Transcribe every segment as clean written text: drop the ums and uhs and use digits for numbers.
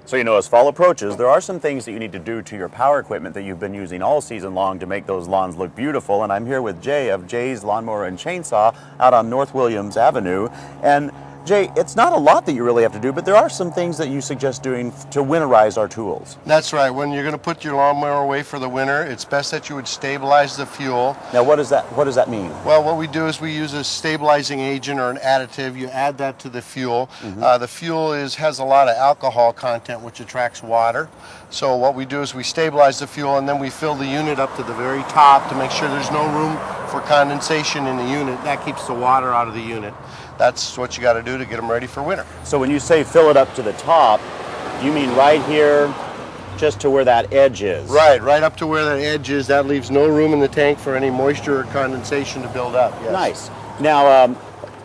So as fall approaches, there are some things that you need to do to your power equipment that you've been using all season long to make those lawns look beautiful. And I'm here with Jay of Jay's Lawnmower and Chainsaw out on North Williams Avenue. And Jay, it's not a lot that you really have to do, but there are some things that you suggest doing to winterize our tools. That's right. When you're going to put your lawnmower away for the winter, it's best that you would stabilize the fuel. Now, what does that mean? Well, what we do is we use a stabilizing agent or an additive. You add that to the fuel. The fuel has a lot of alcohol content, which attracts water. So what we do is we stabilize the fuel, and then we fill the unit up to the very top to make sure there's no room for condensation in the unit. That keeps the water out of the unit. That's what you got to do to get them ready for winter. So when you say fill it up to the top, you mean right here, just to where that edge is? Right up to where that edge is. That leaves no room in the tank for any moisture or condensation to build up. Yes. Nice. Now,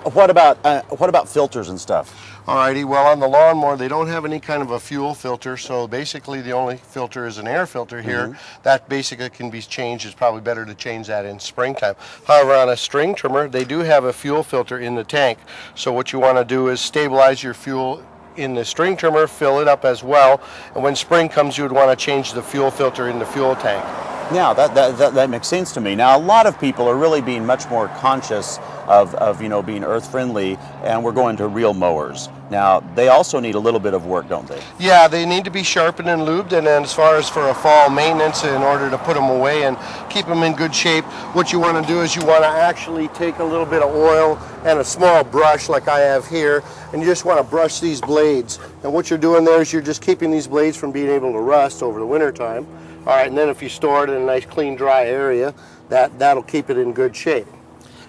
what about filters and stuff? Alrighty, well, on the lawnmower, they don't have any kind of a fuel filter, so basically the only filter is an air filter here. That basically can be changed. It's probably better to change that in springtime. However, on a string trimmer, they do have a fuel filter in the tank. So what you want to do is stabilize your fuel in the string trimmer, fill it up as well, and when spring comes, you would want to change the fuel filter in the fuel tank. Now, that makes sense to me. Now, a lot of people are really being much more conscious of being earth friendly, and we're going to real mowers. Now, they also need a little bit of work, don't they? Yeah, they need to be sharpened and lubed, and then as far as for a fall maintenance, in order to put them away and keep them in good shape, what you want to do is you want to actually take a little bit of oil and a small brush like I have here, and you just want to brush these blades. And what you're doing there is you're just keeping these blades from being able to rust over the winter time. All right, and then if you store it in a nice clean dry area, that'll keep it in good shape.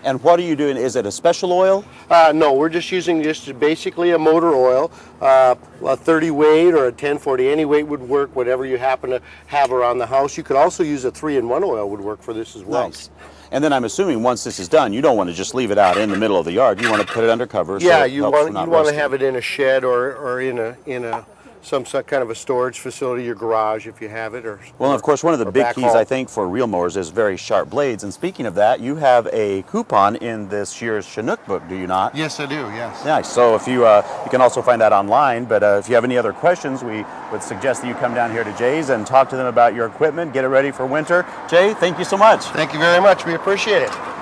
And what are you doing? Is it a special oil? No, we're just using basically a motor oil, a 30 weight or a 1040. Any weight would work, whatever you happen to have around the house. You could also use a 3-in-1 oil would work for this as well. Nice. And then I'm assuming once this is done, you don't want to just leave it out in the middle of the yard. You want to put it under cover. Yeah, so you want to have it in a shed or in some kind of a storage facility, your garage if you have it. Well, of course, one of the big keys, I think, for real mowers is very sharp blades. And speaking of that, you have a coupon in this year's Chinook book, do you not? Yes, I do, yes. Nice. So if you can also find that online, but if you have any other questions, we would suggest that you come down here to Jay's and talk to them about your equipment, get it ready for winter. Jay, thank you so much. Thank you very much. We appreciate it.